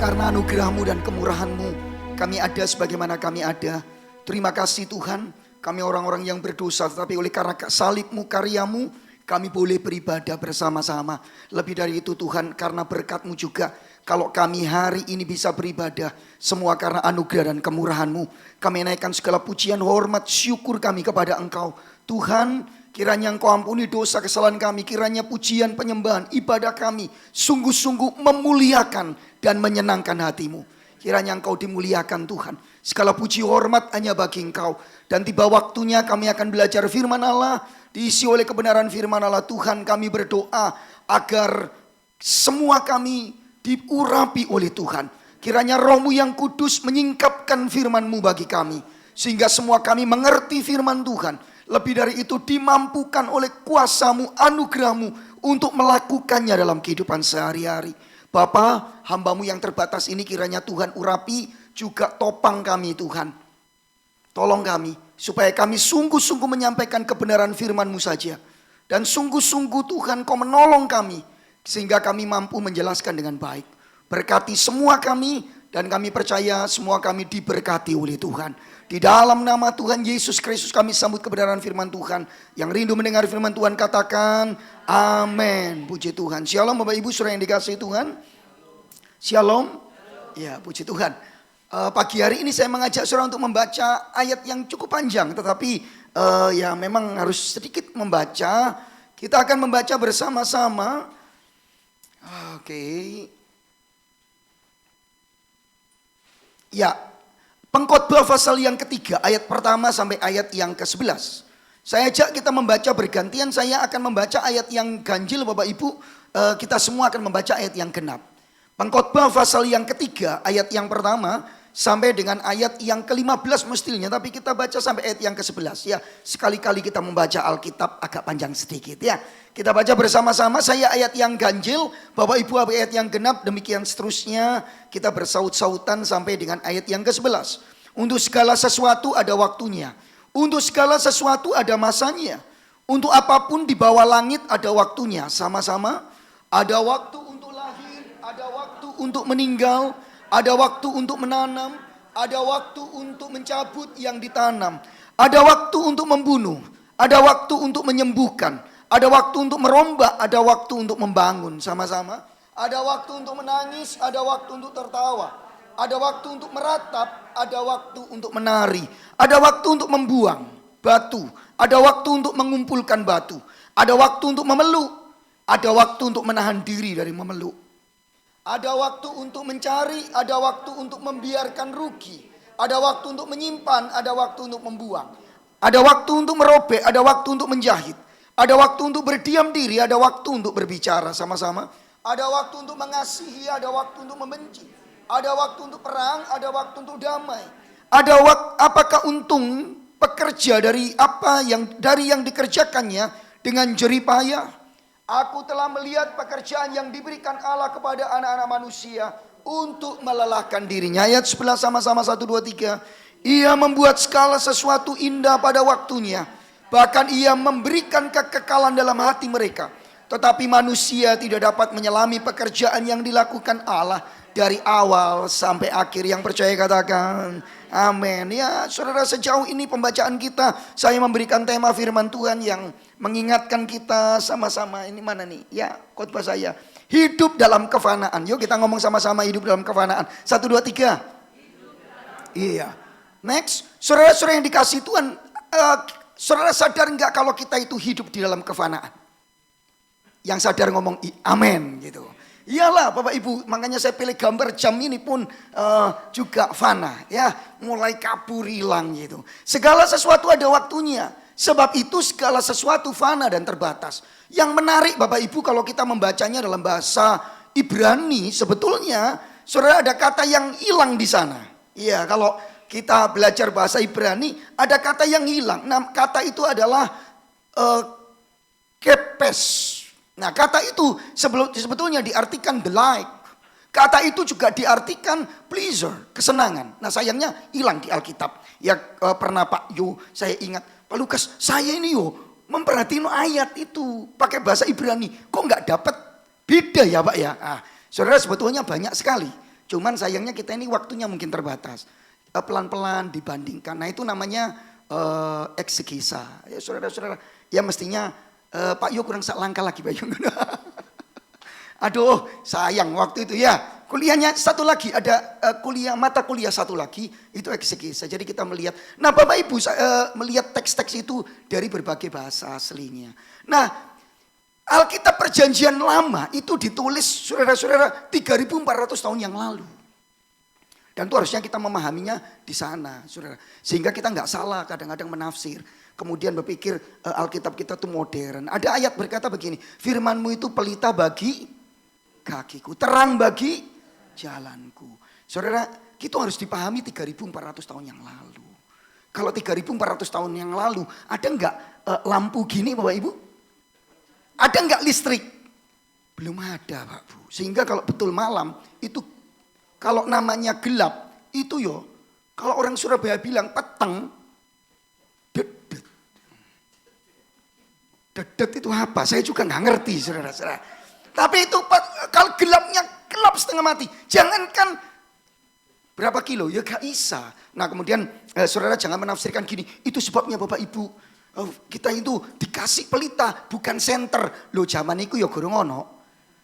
Karena anugerah-Mu dan kemurahan-Mu, kami ada sebagaimana kami ada. Terima kasih Tuhan, kami orang-orang yang berdosa, tetapi oleh karena salib-Mu, karya-Mu, kami boleh beribadah bersama-sama. Lebih dari itu Tuhan, karena berkat-Mu juga, kalau kami hari ini bisa beribadah, semua karena anugerah dan kemurahan-Mu. Kami naikkan segala pujian, hormat, syukur kami kepada Engkau. Tuhan, kiranya Engkau ampuni dosa kesalahan kami. Kiranya pujian, penyembahan, ibadah kami sungguh-sungguh memuliakan dan menyenangkan hati-Mu. Kiranya Engkau dimuliakan Tuhan. Segala puji hormat hanya bagi Engkau. Dan tiba waktunya kami akan belajar firman Allah. Diisi oleh kebenaran firman Allah. Tuhan, kami berdoa agar semua kami diurapi oleh Tuhan. Kiranya Roh-Mu yang kudus menyingkapkan firman-Mu bagi kami. Sehingga semua kami mengerti firman Tuhan. Lebih dari itu dimampukan oleh kuasa-Mu, anugerah-Mu untuk melakukannya dalam kehidupan sehari-hari. Bapa, hamba-Mu yang terbatas ini kiranya Tuhan urapi juga topang kami Tuhan. Tolong kami supaya kami sungguh-sungguh menyampaikan kebenaran firman-Mu saja. Dan sungguh-sungguh Tuhan Kau menolong kami sehingga kami mampu menjelaskan dengan baik. Berkati semua kami dan kami percaya semua kami diberkati oleh Tuhan. Di dalam nama Tuhan Yesus Kristus kami sambut kebenaran firman Tuhan. Yang rindu mendengar firman Tuhan katakan amin. Puji Tuhan. Shalom Bapak Ibu saudara yang dikasihi Tuhan. Shalom. Ya, puji Tuhan. Pagi hari ini saya mengajak saudara untuk membaca ayat yang cukup panjang. Tetapi ya memang harus sedikit membaca. Kita akan membaca bersama-sama. Oke. Ya, Pengkhotbah pasal yang ketiga, ayat pertama sampai ayat yang ke-11. Saya ajak kita membaca bergantian, saya akan membaca ayat yang ganjil Bapak Ibu. Kita semua akan membaca ayat yang genap. Pengkhotbah pasal yang ketiga, ayat yang pertama sampai dengan ayat yang ke-15 mestinya. Tapi kita baca sampai ayat yang ke-11 ya. Sekali-kali kita membaca Alkitab agak panjang sedikit ya. Kita baca bersama-sama, saya ayat yang ganjil, Bapak Ibu ayat yang genap, demikian seterusnya. Kita bersaut-sautan sampai dengan ayat yang ke-11. Untuk segala sesuatu ada waktunya. Untuk segala sesuatu ada masanya. Untuk apapun di bawah langit ada waktunya. Sama-sama, ada waktu untuk lahir, ada waktu untuk meninggal, ada waktu untuk menanam, ada waktu untuk mencabut yang ditanam, ada waktu untuk membunuh, ada waktu untuk menyembuhkan, ada waktu untuk merombak, ada waktu untuk membangun. Sama-sama, ada waktu untuk menangis, ada waktu untuk tertawa, ada waktu untuk meratap, ada waktu untuk menari, ada waktu untuk membuang batu, ada waktu untuk mengumpulkan batu, ada waktu untuk memeluk, ada waktu untuk menahan diri dari memeluk. Ada waktu untuk mencari, ada waktu untuk membiarkan rugi. Ada waktu untuk menyimpan, ada waktu untuk membuang. Ada waktu untuk merobek, ada waktu untuk menjahit. Ada waktu untuk berdiam diri, ada waktu untuk berbicara sama-sama. Ada waktu untuk mengasihi, ada waktu untuk membenci. Ada waktu untuk perang, ada waktu untuk damai. Ada apakah untung pekerja dari yang dikerjakannya dengan jerih payah? Aku telah melihat pekerjaan yang diberikan Allah kepada anak-anak manusia untuk melelahkan dirinya. Ayat 11 sama-sama 1, 2, 3. Ia membuat segala sesuatu indah pada waktunya. Bahkan ia memberikan kekekalan dalam hati mereka. Tetapi manusia tidak dapat menyelami pekerjaan yang dilakukan Allah dari awal sampai akhir. Yang percaya katakan amin. Ya saudara, sejauh ini pembacaan kita, saya memberikan tema firman Tuhan yang mengingatkan kita sama-sama. Ini mana nih? Ya, khotbah saya. Hidup dalam kefanaan. Yuk kita ngomong sama-sama, hidup dalam kefanaan. 1, 2, 3. Iya. Next, saudara-saudara yang dikasih Tuhan, saudara sadar enggak kalau kita itu hidup di dalam kefanaan? Yang sadar ngomong amin gitu. Iyalah Bapak Ibu, makanya saya pilih gambar jam ini pun juga fana ya, mulai kabur hilang gitu. Segala sesuatu ada waktunya. Sebab itu segala sesuatu fana dan terbatas. Yang menarik Bapak Ibu kalau kita membacanya dalam bahasa Ibrani, sebetulnya saudara ada kata yang hilang di sana. Iya, kalau kita belajar bahasa Ibrani ada kata yang hilang. Nah, kata itu adalah kepes. Nah, kata itu sebetulnya diartikan delight. Kata itu juga diartikan pleasure, kesenangan. Nah, sayangnya hilang di Alkitab. Ya pernah Pak Yo, saya ingat Pak Lukas, saya ini memperhatiin ayat itu pakai bahasa Ibrani. Kok nggak dapat beda ya Pak ya? Saudara, sebetulnya banyak sekali. Cuman sayangnya kita ini waktunya mungkin terbatas. Pelan-pelan dibandingkan. Nah itu namanya eksegesa. Ya saudara-saudara, ya mestinya Pak Yo kurang sak langkah lagi Pak Yo. Aduh sayang waktu itu ya. Kuliahnya satu lagi, ada mata kuliah satu lagi, itu eksegesa. Jadi kita melihat, nah Bapak Ibu melihat teks-teks itu dari berbagai bahasa aslinya. Nah Alkitab Perjanjian Lama itu ditulis saudara-saudara 3.400 tahun yang lalu. Dan itu harusnya kita memahaminya di sana, saudara. Sehingga kita nggak salah kadang-kadang menafsir. Kemudian berpikir Alkitab kita itu modern. Ada ayat berkata begini, firman-Mu itu pelita bagi kakiku, terang bagi jalanku. Saudara, itu harus dipahami 3.400 tahun yang lalu. Kalau 3.400 tahun yang lalu, ada nggak lampu gini Bapak Ibu? Ada nggak listrik? Belum ada Pak Bu. Sehingga kalau betul malam, itu kalau namanya gelap, itu yo, kalau orang Surabaya bilang peteng, dedet. Dedet itu apa? Saya juga nggak ngerti saudara-saudara. Tapi itu kalau gelapnya gelap setengah mati. Jangankan berapa kilo, ya gak bisa. Nah kemudian saudara jangan menafsirkan gini. Itu sebabnya Bapak Ibu, kita itu dikasih pelita bukan senter. Loh zaman itu ya gorong ono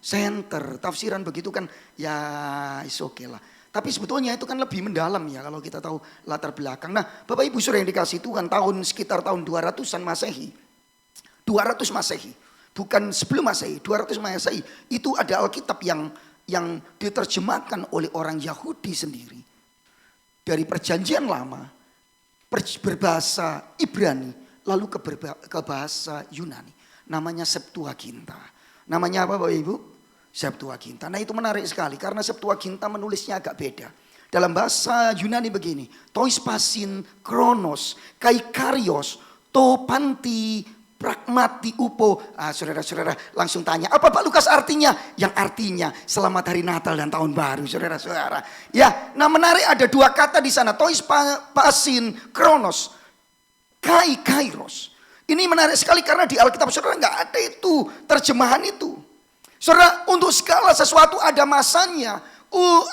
senter. Tafsiran begitu kan ya is oke lah. Tapi sebetulnya itu kan lebih mendalam ya kalau kita tahu latar belakang. Nah Bapak Ibu saudara yang dikasih Tuhan sekitar tahun 200-an Masehi. 200 Masehi. Bukan sebelum Masehi, 200 Masehi. Itu ada Alkitab yang diterjemahkan oleh orang Yahudi sendiri. Dari Perjanjian Lama, berbahasa Ibrani, lalu ke bahasa Yunani. Namanya Septuaginta. Namanya apa Bapak Ibu? Septuaginta. Nah itu menarik sekali karena Septuaginta menulisnya agak beda. Dalam bahasa Yunani begini, tois pasin kronos, kaikarios, to panti, pragmati upo. Saudara-saudara langsung tanya, apa Pak Lukas artinya? Yang artinya selamat hari Natal dan Tahun Baru, saudara-saudara. Ya, nah menarik ada dua kata di sana, tois pasin kronos, kairos. Ini menarik sekali karena di Alkitab saudara nggak ada itu terjemahan itu. Saudara, untuk segala sesuatu ada masanya.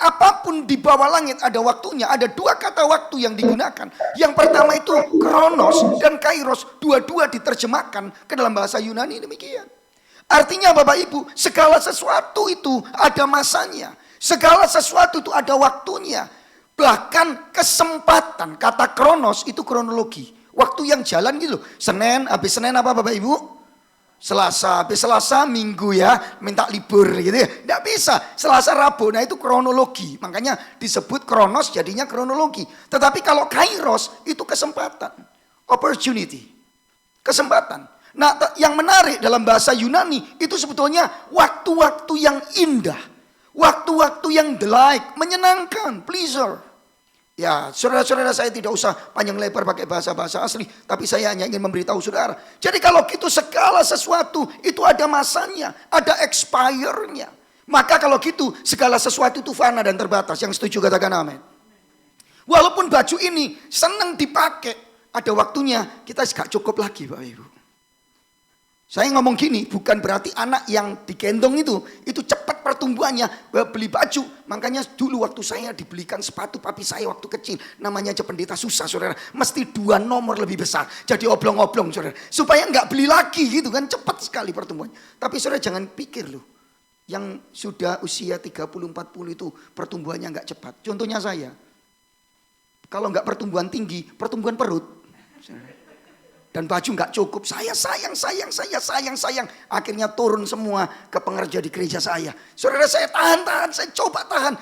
Apapun di bawah langit ada waktunya. Ada dua kata waktu yang digunakan. Yang pertama itu kronos dan kairos. Dua-dua diterjemahkan ke dalam bahasa Yunani demikian. Artinya Bapak Ibu, segala sesuatu itu ada masanya. Segala sesuatu itu ada waktunya. Bahkan kesempatan. Kata kronos itu kronologi. Waktu yang jalan gitu. Senin, habis Senin apa Bapak Ibu? Selasa, habis Selasa Minggu ya, minta libur gitu ya. Tidak bisa, Selasa Rabu, nah itu kronologi. Makanya disebut kronos jadinya kronologi. Tetapi kalau kairos itu kesempatan, opportunity, kesempatan. Nah yang menarik dalam bahasa Yunani itu sebetulnya waktu-waktu yang indah. Waktu-waktu yang delight, menyenangkan, pleasure. Ya, saudara-saudara saya tidak usah panjang lebar pakai bahasa-bahasa asli. Tapi saya hanya ingin memberitahu saudara. Jadi kalau gitu segala sesuatu itu ada masanya. Ada expire-nya. Maka kalau gitu segala sesuatu itu fana dan terbatas. Yang setuju katakan amin. Walaupun baju ini senang dipakai. Ada waktunya kita gak cukup lagi Bapak Ibu. Saya ngomong gini bukan berarti anak yang digendong itu cepat pertumbuhannya beli baju. Makanya dulu waktu saya dibelikan sepatu papi saya waktu kecil. Namanya aja pendeta susah saudara. Mesti 2 nomor lebih besar. Jadi oblong-oblong saudara. Supaya nggak beli lagi gitu kan. Cepat sekali pertumbuhannya. Tapi saudara jangan pikir loh. Yang sudah usia 30-40 itu pertumbuhannya nggak cepat. Contohnya saya. Kalau nggak pertumbuhan tinggi, pertumbuhan perut. Dan baju nggak cukup, saya sayang. Akhirnya turun semua ke pengerja di gereja saya. Saudara saya tahan, saya coba tahan.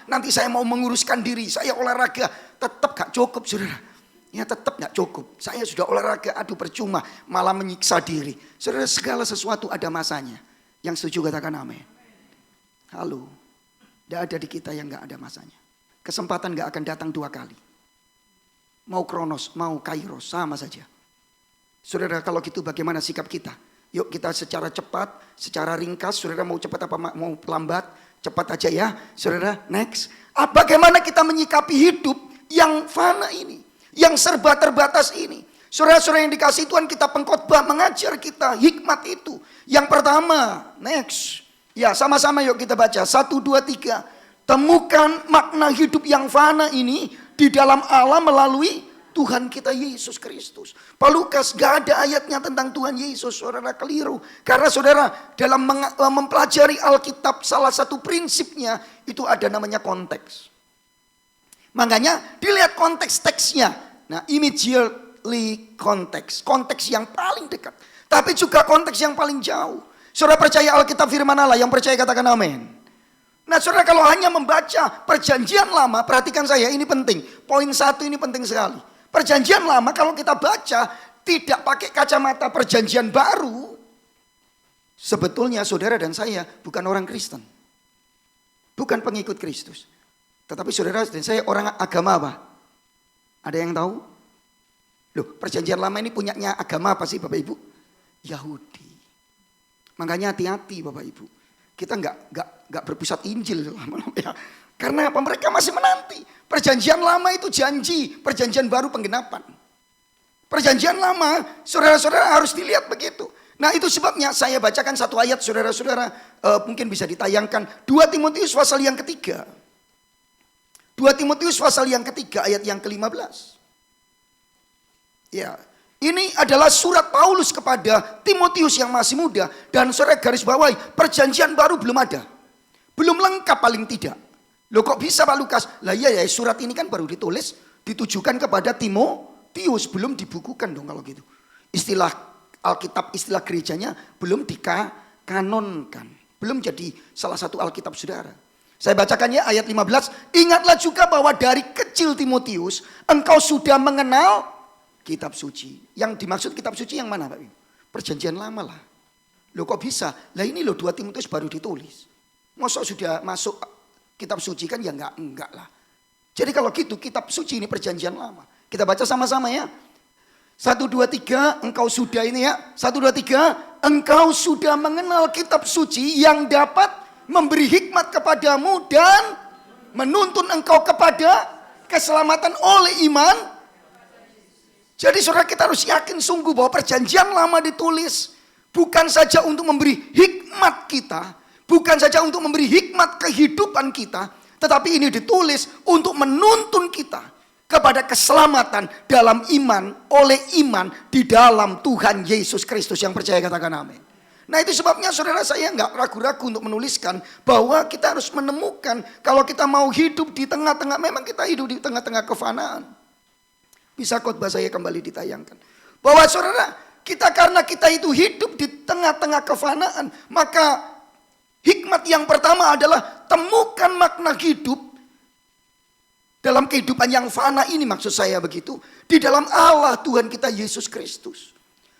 Nanti saya mau menguruskan diri, saya olahraga. Tetap nggak cukup saudara. Ya tetap nggak cukup. Saya sudah olahraga, aduh percuma. Malah menyiksa diri. Saudara segala sesuatu ada masanya. Yang setuju katakan amin. Halo. Tidak ada di kita yang nggak ada masanya. Kesempatan nggak akan datang 2 kali. Mau kronos, mau kairos, sama saja. Saudara kalau gitu bagaimana sikap kita? Yuk kita secara cepat, secara ringkas. Saudara mau cepat apa mau lambat? Cepat aja ya. Saudara next. Bagaimana kita menyikapi hidup yang fana ini. Yang serba terbatas ini. Saudara-saudara yang dikasih Tuhan kita pengkhotbah mengajar kita hikmat itu. Yang pertama next. Ya sama-sama yuk kita baca. 1, 2, 3. Temukan makna hidup yang fana ini di dalam Allah melalui Tuhan kita Yesus Kristus. Pak Lukas gak ada ayatnya tentang Tuhan Yesus, saudara, keliru. Karena saudara dalam mempelajari Alkitab salah satu prinsipnya itu ada namanya konteks. Makanya dilihat konteks teksnya. Nah, immediately konteks yang paling dekat. Tapi juga konteks yang paling jauh. Saudara percaya Alkitab firman Allah, yang percaya katakan amin. Nah saudara, kalau hanya membaca perjanjian lama, perhatikan saya, ini penting. Poin 1 ini penting sekali. Perjanjian lama kalau kita baca tidak pakai kacamata perjanjian baru, sebetulnya saudara dan saya bukan orang Kristen. Bukan pengikut Kristus. Tetapi saudara dan saya orang agama apa? Ada yang tahu? Loh, perjanjian lama ini punyanya agama apa sih Bapak Ibu? Yahudi. Makanya hati-hati Bapak Ibu. Kita nggak berpusat Injil lama-lama ya. Karena apa? Mereka masih menanti. Perjanjian lama itu janji, perjanjian baru penggenapan. Perjanjian lama, saudara-saudara harus dilihat begitu. Nah itu sebabnya saya bacakan satu ayat saudara-saudara, mungkin bisa ditayangkan. 2 Timotius pasal yang ketiga. 2 Timotius pasal yang ketiga ayat yang ke-15. Ya, ini adalah surat Paulus kepada Timotius yang masih muda. Dan saudara garis bawahi, perjanjian baru belum ada. Belum lengkap paling tidak. Loh kok bisa Pak Lukas? Lah iya ya, surat ini kan baru ditulis, ditujukan kepada Timotius. Belum dibukukan dong kalau gitu. Istilah Alkitab, istilah gerejanya belum dikanonkan. Belum jadi salah satu Alkitab saudara. Saya bacakan ya ayat 15. Ingatlah juga bahwa dari kecil Timotius, engkau sudah mengenal kitab suci. Yang dimaksud kitab suci yang mana Pak? Perjanjian lama lah. Loh kok bisa? Lah ini loh 2 Timotius baru ditulis. Masa sudah masuk kitab suci kan ya enggak lah. Jadi kalau gitu kitab suci ini perjanjian lama. Kita baca sama-sama ya. 1, 2, 3 engkau sudah ini ya. 1, 2, 3 engkau sudah mengenal kitab suci yang dapat memberi hikmat kepadamu dan menuntun engkau kepada keselamatan oleh iman. Jadi saudara kita harus yakin sungguh bahwa perjanjian lama ditulis bukan saja untuk memberi hikmat kita, bukan saja untuk memberi hikmat kehidupan kita, tetapi ini ditulis untuk menuntun kita kepada keselamatan dalam iman, oleh iman di dalam Tuhan Yesus Kristus. Yang percaya katakan amin. Nah itu sebabnya saudara saya nggak ragu-ragu untuk menuliskan bahwa kita harus menemukan kalau kita mau hidup di tengah-tengah, memang kita hidup di tengah-tengah kefanaan. Bisa khotbah saya kembali ditayangkan. Bahwa saudara, karena kita itu hidup di tengah-tengah kefanaan, maka hikmat yang pertama adalah temukan makna hidup dalam kehidupan yang fana ini, maksud saya begitu, di dalam Allah Tuhan kita Yesus Kristus.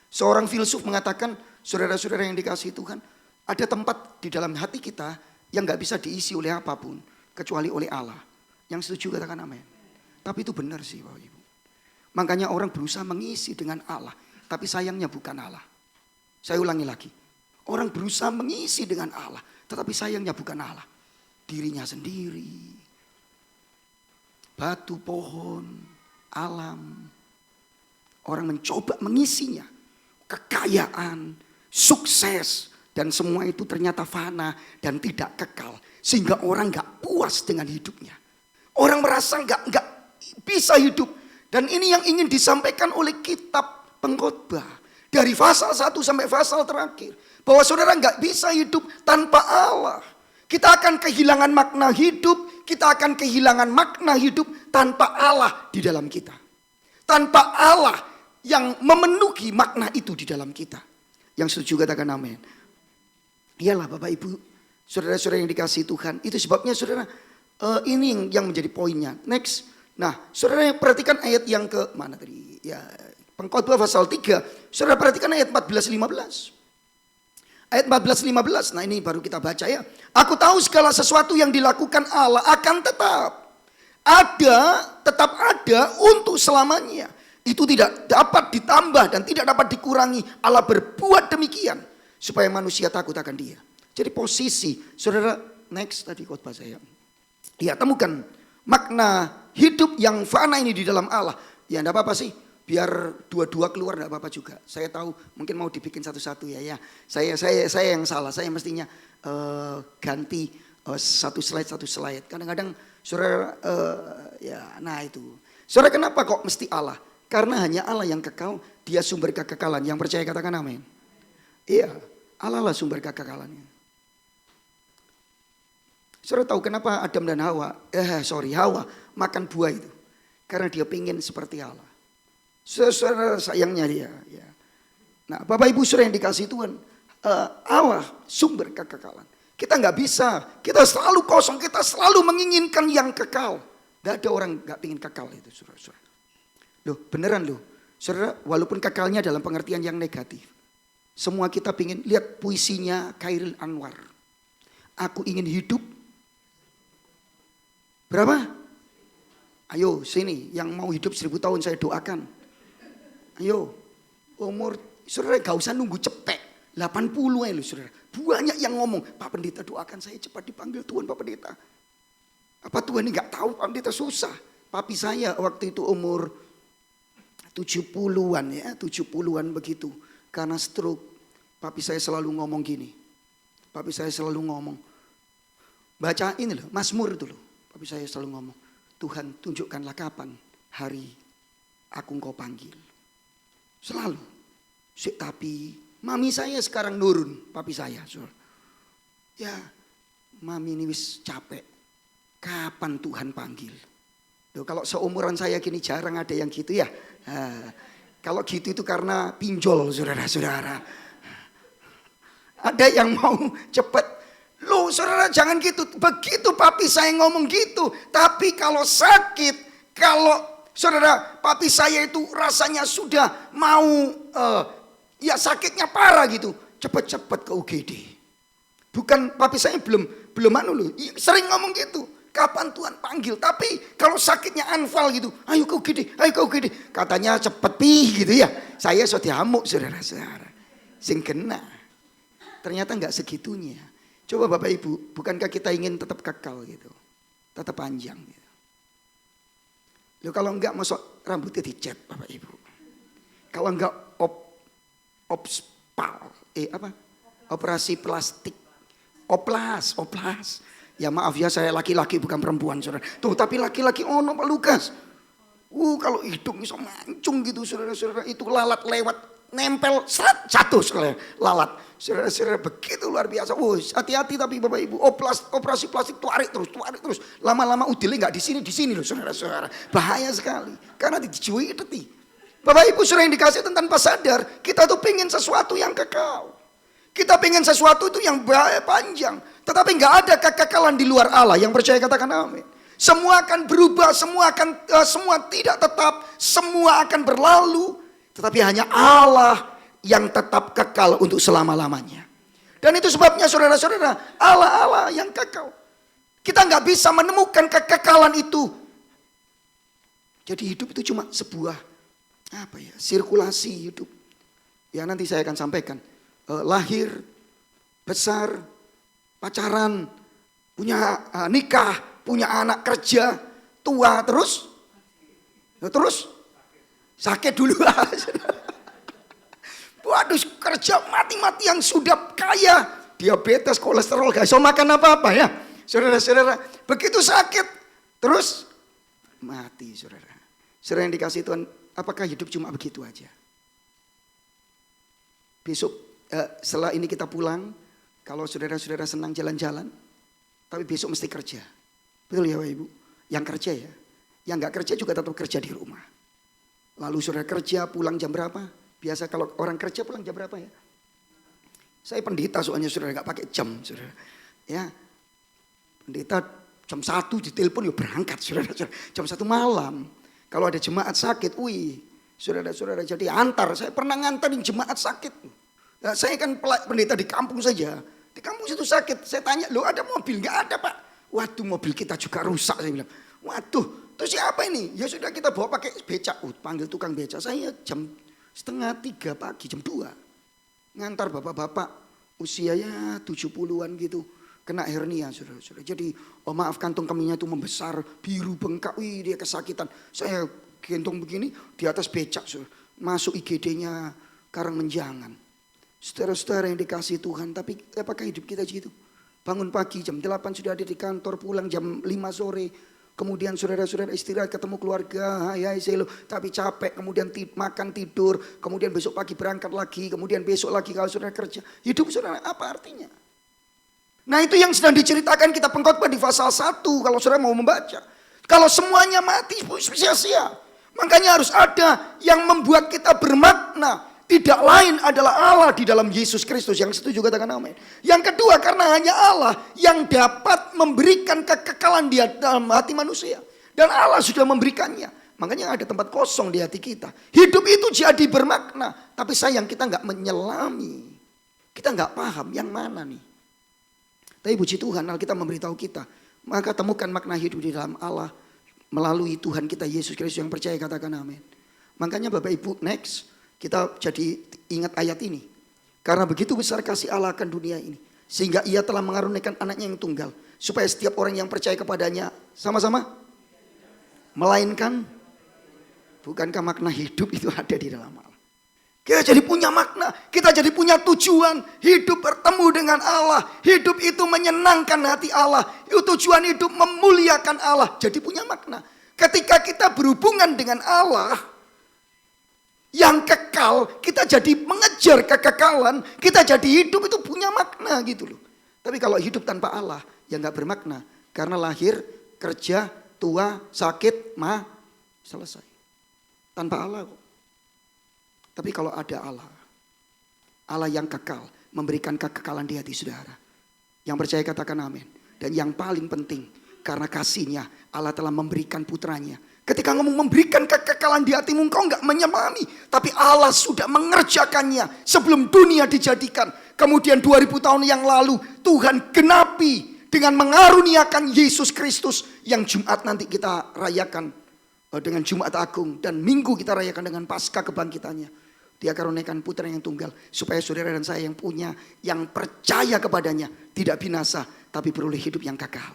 Seorang filsuf mengatakan, saudara-saudara yang dikasihi Tuhan, ada tempat di dalam hati kita yang gak bisa diisi oleh apapun kecuali oleh Allah. Yang setuju katakan amin. Tapi itu benar sih Bapak Ibu. Makanya orang berusaha mengisi dengan Allah, tapi sayangnya bukan Allah. Saya ulangi lagi. Orang berusaha mengisi dengan Allah, tetapi sayangnya bukan Allah. Dirinya sendiri. Batu, pohon, alam. Orang mencoba mengisinya. Kekayaan, sukses, dan semua itu ternyata fana dan tidak kekal. Sehingga orang gak puas dengan hidupnya. Orang merasa gak bisa hidup. Dan ini yang ingin disampaikan oleh kitab pengkhotbah. Dari pasal 1 sampai pasal terakhir. Bahwa saudara gak bisa hidup tanpa Allah. Kita akan kehilangan makna hidup. Kita akan kehilangan makna hidup tanpa Allah di dalam kita. Tanpa Allah yang memenuhi makna itu di dalam kita. Yang setuju katakan amin. Iyalah Bapak Ibu, saudara-saudara yang dikasihi Tuhan. Itu sebabnya saudara, ini yang menjadi poinnya. Next. Nah, saudara perhatikan ayat yang ke mana tadi? Ya, Pengkhotbah pasal 3. Saudara perhatikan ayat 14-15. Ayat 14-15. Nah, ini baru kita baca ya. Aku tahu segala sesuatu yang dilakukan Allah akan tetap ada untuk selamanya. Itu tidak dapat ditambah dan tidak dapat dikurangi. Allah berbuat demikian supaya manusia takut akan Dia. Jadi posisi, saudara, next tadi khotbah saya. Ya, temukan makna hidup yang fana ini di dalam Allah. Ya enggak apa-apa sih. Biar dua-dua keluar enggak apa-apa juga. Saya tahu mungkin mau dibikin satu-satu ya. Saya yang salah. Saya mestinya ganti satu slide. Kadang-kadang saudara, nah itu. Saudara, kenapa kok mesti Allah? Karena hanya Allah yang kekal, dia sumber kekekalan. Yang percaya katakan amin. Iya, Allah lah sumber kekekalannya. Saudara tahu kenapa Adam dan Hawa makan buah itu? Karena dia pengen seperti Allah. Saudara sayangnya dia. Ya. Nah, Bapak Ibu saudara yang dikasih Tuhan, Allah sumber kekekalan. Kita nggak bisa, kita selalu kosong, kita selalu menginginkan yang kekal. Gak ada orang gak pengen kekal itu, saudara-saudara. Loh, beneran loh. Saudara, walaupun kekalnya dalam pengertian yang negatif. Semua kita pengen lihat puisinya Khairil Anwar. Aku ingin hidup. Berapa? Ayo sini, yang mau hidup 1000 tahun saya doakan. Ayo, umur, saudara gak usah nunggu cepet. 80 ya loh saudara. Banyak yang ngomong, Pak Pendeta doakan saya cepat dipanggil Tuhan Pak Pendeta. Apa Tuhan ini gak tahu Pak Pendeta susah. Papi saya waktu itu umur 70-an ya, 70-an begitu. Karena stroke, papi saya selalu ngomong gini. Papi saya selalu ngomong, baca ini loh, Mazmur itu loh. Papi saya selalu ngomong, Tuhan tunjukkanlah kapan hari aku engkau panggil. Selalu. Tapi mami saya sekarang nurun, papi saya. Ya, mami ini wis capek. Kapan Tuhan panggil? Loh, kalau seumuran saya gini jarang ada yang gitu ya. Kalau gitu itu karena pinjol saudara-saudara. Ada yang mau cepat. Loh saudara jangan gitu. Begitu papi saya ngomong gitu. Tapi kalau sakit, kalau saudara papi saya itu rasanya sudah mau ya sakitnya parah gitu. Cepat-cepat ke UGD. Bukan papi saya belum loh. Sering ngomong gitu. Kapan Tuhan panggil? Tapi kalau sakitnya anfal gitu, ayo kau gede. Katanya cepet gitu ya. Saya sudah diamuk saudara-saudara. Sing kena. Ternyata nggak segitunya. Coba Bapak Ibu, bukankah kita ingin tetap kekal gitu? Tetap panjang gitu. Loh kalau enggak masuk rambutnya dicat Bapak Ibu. Kalau enggak operasi plastik. Oplas. Ya maaf ya saya laki-laki bukan perempuan saudara. Tuh tapi laki-laki ono Pak Lukas. Kalau hidung bisa mancung gitu saudara-saudara. Itu lalat lewat nempel jatuh sekali lalat. Saudara-saudara begitu luar biasa. Hati-hati tapi Bapak Ibu. Operasi plastik tarik terus. Lama-lama udilnya nggak di sini loh saudara-saudara. Bahaya sekali. Karena dijual itu. Bapak Ibu saudara yang dikasih tanpa sadar. Kita tuh pengen sesuatu yang kekal. Kita pengen sesuatu itu yang panjang. Tetapi nggak ada kekekalan di luar Allah. Yang percaya katakan amin. Semua akan berubah, semua tidak tetap, semua akan berlalu. Tetapi hanya Allah yang tetap kekal untuk selama-lamanya. Dan itu sebabnya saudara-saudara, Allah yang kekal. Kita nggak bisa menemukan kekekalan itu. Jadi hidup itu cuma sebuah sirkulasi hidup. Ya nanti saya akan sampaikan. Lahir, besar, pacaran, punya nikah, punya anak kerja, tua, terus sakit dulu. Waduh kerja mati-mati yang sudah kaya, diabetes, kolesterol, gak bisa makan apa-apa ya. Saudara-saudara, begitu sakit, terus mati saudara. Saudara yang dikasih Tuhan, apakah hidup cuma begitu aja? Besok setelah ini kita pulang, kalau saudara-saudara senang jalan-jalan, tapi besok mesti kerja. Betul ya Bapak Ibu? Yang kerja ya. Yang gak kerja juga tetap kerja di rumah. Lalu saudara kerja pulang jam berapa? Biasa kalau orang kerja pulang jam berapa ya? Saya pendeta soalnya saudara gak pakai jam saudara. Ya, pendeta jam 1 ditelepon ya berangkat saudara. Jam 1 malam. Kalau ada jemaat sakit, saudara-saudara jadi antar. Saya pernah nganterin jemaat sakit. Nah, saya kan pendeta di kampung saja. Di kampung situ sakit. Saya tanya, loh ada mobil? Nggak ada Pak. Waduh mobil kita juga rusak. Saya bilang, waduh terus siapa ini? Ya sudah kita bawa pakai becak. Panggil tukang becak. Saya jam 2:30 pagi, jam 2. Ngantar bapak-bapak usianya 70-an gitu. Kena hernia saudara-saudara. Jadi maaf kantung keminya itu membesar. Biru bengkak. Dia kesakitan. Saya gendong begini di atas becak. Saudara. Masuk IGD-nya Karangmenjangan. Saudara-saudara yang dikasih Tuhan, tapi apakah hidup kita gitu? Bangun pagi jam 8 sudah ada di kantor, pulang jam 5 sore. Kemudian saudara-saudara istirahat, ketemu keluarga, hai selo, tapi capek. Kemudian makan, tidur. Kemudian besok pagi berangkat lagi. Kemudian besok lagi kalau saudara kerja. Hidup saudara apa artinya? Nah itu yang sedang diceritakan kita pengkhotbah di pasal 1 kalau saudara mau membaca. Kalau semuanya mati sia-sia. Makanya harus ada yang membuat kita bermakna. Tidak lain adalah Allah di dalam Yesus Kristus. Yang setuju katakan amin. Yang kedua karena hanya Allah yang dapat memberikan kekekalan di dalam hati manusia. Dan Allah sudah memberikannya. Makanya ada tempat kosong di hati kita. Hidup itu jadi bermakna. Tapi sayang kita nggak menyelami. Kita nggak paham yang mana nih. Tapi puji Tuhan Alkitab memberitahu kita. Maka temukan makna hidup di dalam Allah. Melalui Tuhan kita Yesus Kristus yang percaya katakan amin. Makanya Bapak Ibu next. Kita jadi ingat ayat ini. Karena begitu besar kasih Allah akan dunia ini. Sehingga ia telah mengaruniakan anaknya yang tunggal. Supaya setiap orang yang percaya kepadanya. Sama-sama. Melainkan. Bukankah makna hidup itu ada di dalam Allah. Kita jadi punya makna. Kita jadi punya tujuan. Hidup bertemu dengan Allah. Hidup itu menyenangkan hati Allah. Tujuan hidup memuliakan Allah. Jadi punya makna. Ketika kita berhubungan dengan Allah. Yang kekal, kita jadi mengejar kekekalan, kita jadi hidup itu punya makna gitu loh. Tapi kalau hidup tanpa Allah, ya gak bermakna. Karena lahir, kerja, tua, sakit, selesai. Tanpa Allah kok. Tapi kalau ada Allah, Allah yang kekal, memberikan kekekalan di hati saudara. Yang percaya katakan amin. Dan yang paling penting, karena kasihnya, Allah telah memberikan putranya. Ketika ngomong memberikan kekekalan di hatimu, engkau enggak menyemami. Tapi Allah sudah mengerjakannya sebelum dunia dijadikan. Kemudian 2000 tahun yang lalu Tuhan genapi dengan mengaruniakan Yesus Kristus. Yang Jumat nanti kita rayakan dengan Jumat Agung. Dan Minggu kita rayakan dengan Paskah kebangkitannya. Dia karuniakan putra yang tunggal. Supaya saudara dan saya yang punya, yang percaya kepadanya. Tidak binasa, tapi beroleh hidup yang kekal.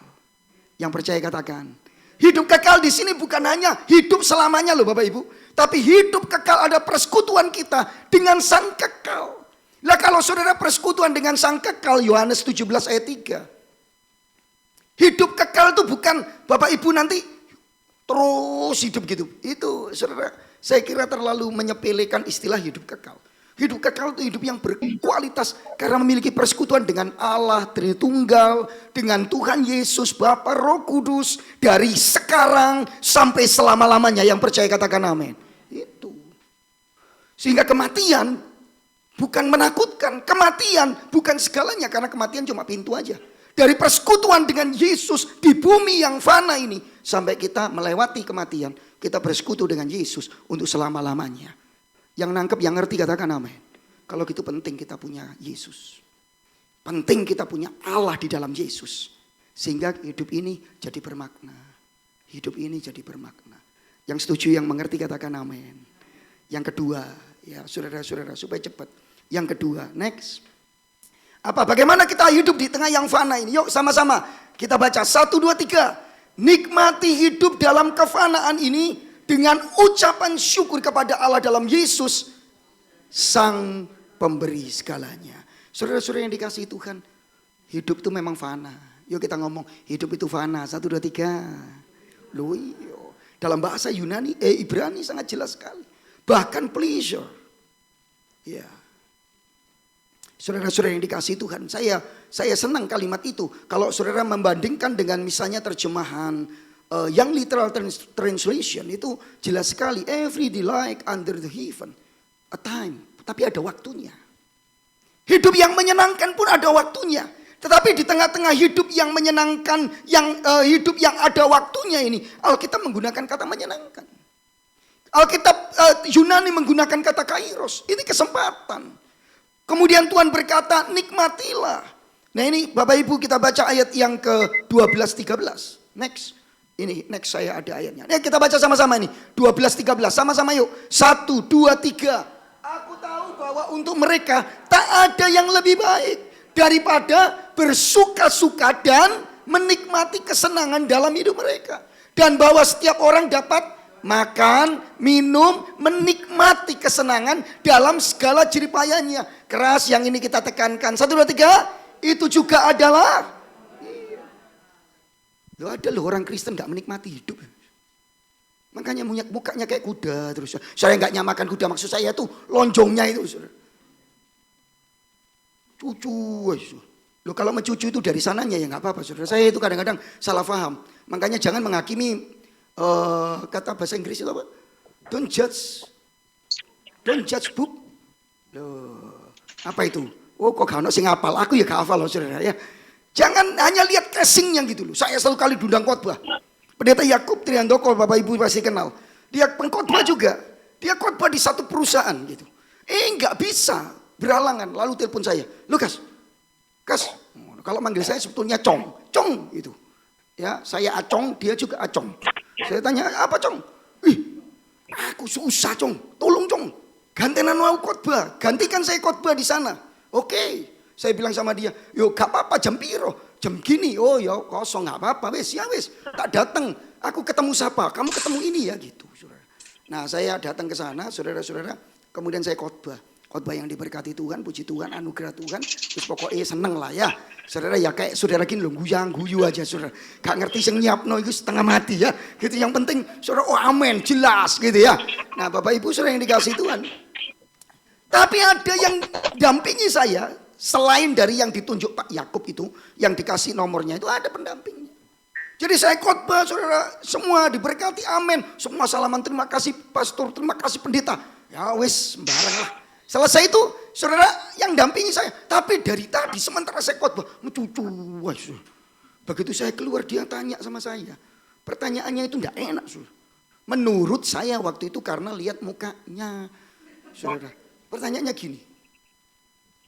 Yang percaya katakan. Hidup kekal di sini bukan hanya hidup selamanya loh Bapak Ibu. Tapi hidup kekal ada persekutuan kita dengan sang kekal. Lah kalau saudara persekutuan dengan sang kekal, Yohanes 17 ayat 3. Hidup kekal itu bukan Bapak Ibu nanti terus hidup gitu. Itu saudara, saya kira terlalu menyepelekan istilah hidup kekal. Hidup kekal itu hidup yang berkualitas karena memiliki persekutuan dengan Allah Tritunggal, dengan Tuhan Yesus, Bapa, Roh Kudus dari sekarang sampai selama-lamanya. Yang percaya katakan amin. Itu. Sehingga kematian bukan menakutkan, kematian bukan segalanya karena kematian cuma pintu aja. Dari persekutuan dengan Yesus di bumi yang fana ini sampai kita melewati kematian, kita bersekutu dengan Yesus untuk selama-lamanya. Yang nangkep, yang ngerti katakan amin. Kalau gitu penting kita punya Yesus. Penting kita punya Allah di dalam Yesus. Sehingga hidup ini jadi bermakna. Hidup ini jadi bermakna. Yang setuju, yang mengerti katakan amin. Yang kedua, ya saudara-saudara supaya cepat. Yang kedua, next. Bagaimana kita hidup di tengah yang fana ini? Yuk sama-sama kita baca 1, 2, 3. Nikmati hidup dalam kefanaan ini. Dengan ucapan syukur kepada Allah dalam Yesus, sang pemberi segalanya. Saudara-saudara yang dikasihi Tuhan, hidup itu memang fana. Yuk kita ngomong, hidup itu fana. 1, 2, 3. Loh iyo. Dalam bahasa Yunani, Ibrani sangat jelas sekali. Bahkan pleasure. Ya. Saudara-saudara yang dikasihi Tuhan, saya senang kalimat itu. Kalau saudara membandingkan dengan misalnya terjemahan yang literal translation itu jelas sekali. Every delight under the heaven. A time. Tapi ada waktunya. Hidup yang menyenangkan pun ada waktunya. Tetapi di tengah-tengah hidup yang menyenangkan, hidup yang ada waktunya ini, Alkitab menggunakan kata menyenangkan. Alkitab Yunani menggunakan kata kairos. Ini kesempatan. Kemudian Tuhan berkata, nikmatilah. Nah ini Bapak Ibu kita baca ayat yang ke-12-13. Next. Ini next saya ada ayatnya. Nih kita baca sama-sama ini. 12-13 sama-sama yuk. 1, 2, 3. Aku tahu bahwa untuk mereka tak ada yang lebih baik daripada bersuka-suka dan menikmati kesenangan dalam hidup mereka. Dan bahwa setiap orang dapat makan, minum, menikmati kesenangan dalam segala jeripayanya. Keras yang ini kita tekankan. 1, 2, 3. Itu juga adalah Loh ada loh orang Kristen gak menikmati hidup. Makanya mukanya kayak kuda terus. Saya nggak nyamakan kuda, maksud saya tuh lonjongnya itu. Cucu. Loh kalau mencucu itu dari sananya ya nggak apa-apa saudara. Saya itu kadang-kadang salah paham. Makanya jangan menghakimi kata bahasa Inggris itu apa? Don't judge book. Loh, apa itu? Oh kok gak ada sing hafal? Aku ya gak hafal loh saudara ya. Jangan hanya lihat casingnya gitu loh. Saya selalu kali diundang khotbah. Pendeta Yakub Triandoko, Bapak Ibu pasti kenal. Dia pengkhotbah juga. Dia khotbah di satu perusahaan gitu. Nggak bisa berhalangan. Lalu telepon saya, Lukas, kalau manggil saya sebetulnya Cong itu. Ya, saya Acong, dia juga Acong. Saya tanya, apa Cong? Aku susah Cong, tolong Cong. Gantian mau khotbah, gantikan saya khotbah di sana. Oke, saya bilang sama dia, yuk gak apa-apa jam piro. Jam gini, oh ya kosong nggak apa-apa, wes tak datang. Aku ketemu siapa? Kamu ketemu ini ya gitu, saudara. Nah saya datang ke sana, saudara-saudara. Kemudian saya khotbah yang diberkati Tuhan, puji Tuhan, anugerah Tuhan. Terus pokoknya seneng lah ya, saudara ya kayak saudara gini loh, guyu aja saudara. Gak ngerti sing nyiapno itu setengah mati ya, gitu. Yang penting saudara, oh amin, jelas gitu ya. Nah Bapak Ibu saudara yang dikasih Tuhan. Tapi ada yang dampingi saya. Selain dari yang ditunjuk Pak Yakub itu, yang dikasih nomornya itu ada pendampingnya. Jadi saya khotbah saudara, semua diberkati, amin. Semua salaman, terima kasih pastor, terima kasih pendeta. Ya wis, sembarang lah. Selesai itu saudara yang dampingi saya. Tapi dari tadi sementara saya khotbah, mencucu. Begitu saya keluar dia tanya sama saya. Pertanyaannya itu enggak enak saudara. Menurut saya waktu itu karena lihat mukanya saudara. Pertanyaannya gini.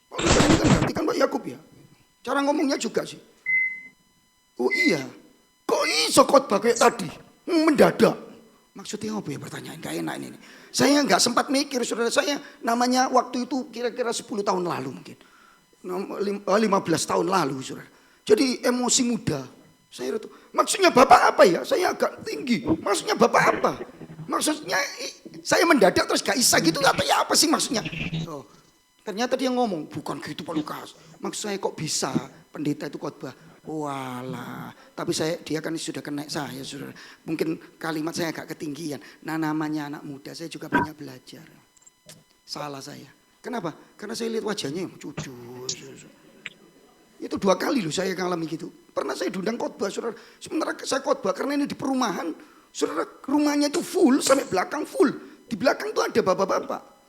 Pak Lukas ini kan gantikan Pak Yakub ya. Cara ngomongnya juga sih. Oh iya. Kok iso khotbah kayak tadi? Mendadak. Maksudnya apa ya pertanyaan? Gak enak ini. Saya gak sempat mikir saudara. Saya namanya waktu itu kira-kira 10 tahun lalu mungkin. 15 tahun lalu saudara. Jadi emosi muda. Saya itu. Maksudnya Bapak apa ya? Saya agak tinggi. Maksudnya Bapak apa? Maksudnya saya mendadak terus gak isa gitu atau ya apa sih maksudnya? Oh. Ternyata dia ngomong, bukan gitu Pak Lukas. Maksud saya kok bisa pendeta itu khotbah. Walah, tapi dia kan sudah kena saya, saudara. Mungkin kalimat saya agak ketinggian. Nah namanya anak muda, saya juga banyak belajar. Salah saya. Kenapa? Karena saya lihat wajahnya yang cucu. Itu 2 kali loh saya ngalami gitu. Pernah saya diundang khotbah, saudara. Sementara saya khotbah karena ini di perumahan. Saudara, rumahnya itu full, sampai belakang full. Di belakang tuh ada bapak-bapak.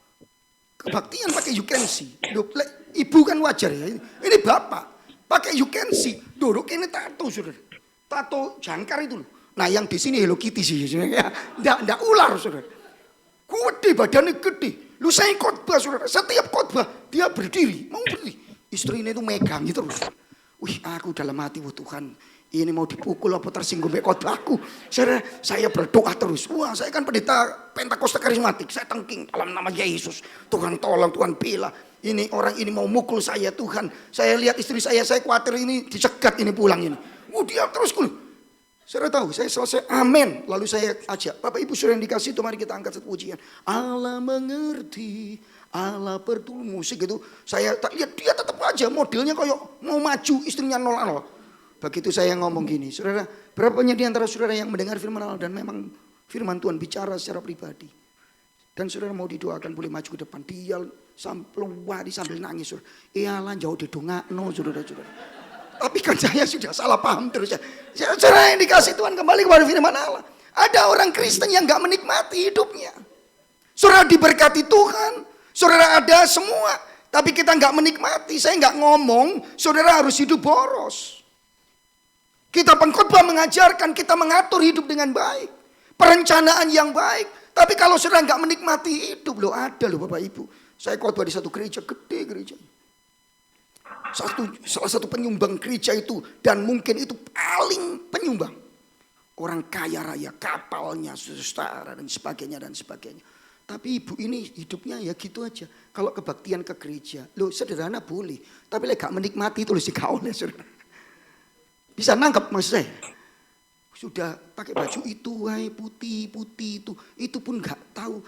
Kebaktian pakai you can see. Ibu kan wajar ya. Ini bapak pakai you can see. Duduk ini tato saudara. Tato jangkar itu loh. Nah yang di sini Hello Kitty sih. Ya. Nggak ular saudara. Gede badannya gede. Lu saya khotbah saudara. Setiap khotbah dia berdiri. Mau berdiri. Istrinya itu megang gitu loh. Wih aku dalam hati Tuhan. Ini mau dipukul apa tersinggung khotbahku. Saudara, saya berdoa terus. Wah, saya kan pendeta Pentakosta karismatik. Saya tengking dalam nama Yesus. Tuhan tolong, Tuhan bela. Ini orang ini mau mukul saya Tuhan. Saya lihat istri saya khawatir ini dicegat ini pulang ini. Dia terus kulu. Saudara tahu, saya selesai amin. Lalu saya ajak, Bapak Ibu saudara yang dikasih itu mari kita angkat satu pujian. Allah mengerti, Allah bertulus musik gitu. Saya tak lihat dia tetap aja modelnya kayak mau maju, istrinya nol. Begitu saya ngomong gini, saudara, berapa banyak di antara saudara yang mendengar firman Allah dan memang firman Tuhan bicara secara pribadi. Dan saudara mau didoakan boleh maju ke depan. Dia sambil nangis. Saudara. Iyalah jauh didongakno saudara-saudara. Tapi kan saya sudah salah paham terus. Saudara yang dikasih Tuhan kembali kepada firman Allah. Ada orang Kristen yang gak menikmati hidupnya. Saudara diberkati Tuhan. Saudara ada semua. Tapi kita gak menikmati. Saya gak ngomong saudara harus hidup boros. Kita pengkhotbah mengajarkan kita mengatur hidup dengan baik. Perencanaan yang baik. Tapi kalau saudara nggak menikmati hidup, loh ada loh Bapak Ibu. Saya khotbah di satu gereja, gede gereja. Salah satu penyumbang gereja itu. Dan mungkin itu paling penyumbang. Orang kaya raya, kapalnya, saudara dan sebagainya dan sebagainya. Tapi ibu ini hidupnya ya gitu aja. Kalau kebaktian ke gereja, loh sederhana boleh. Tapi gak menikmati itu loh sih gak oleh saudara. Bisa nangkep maksud saya. Sudah pakai baju itu, putih itu pun nggak tahu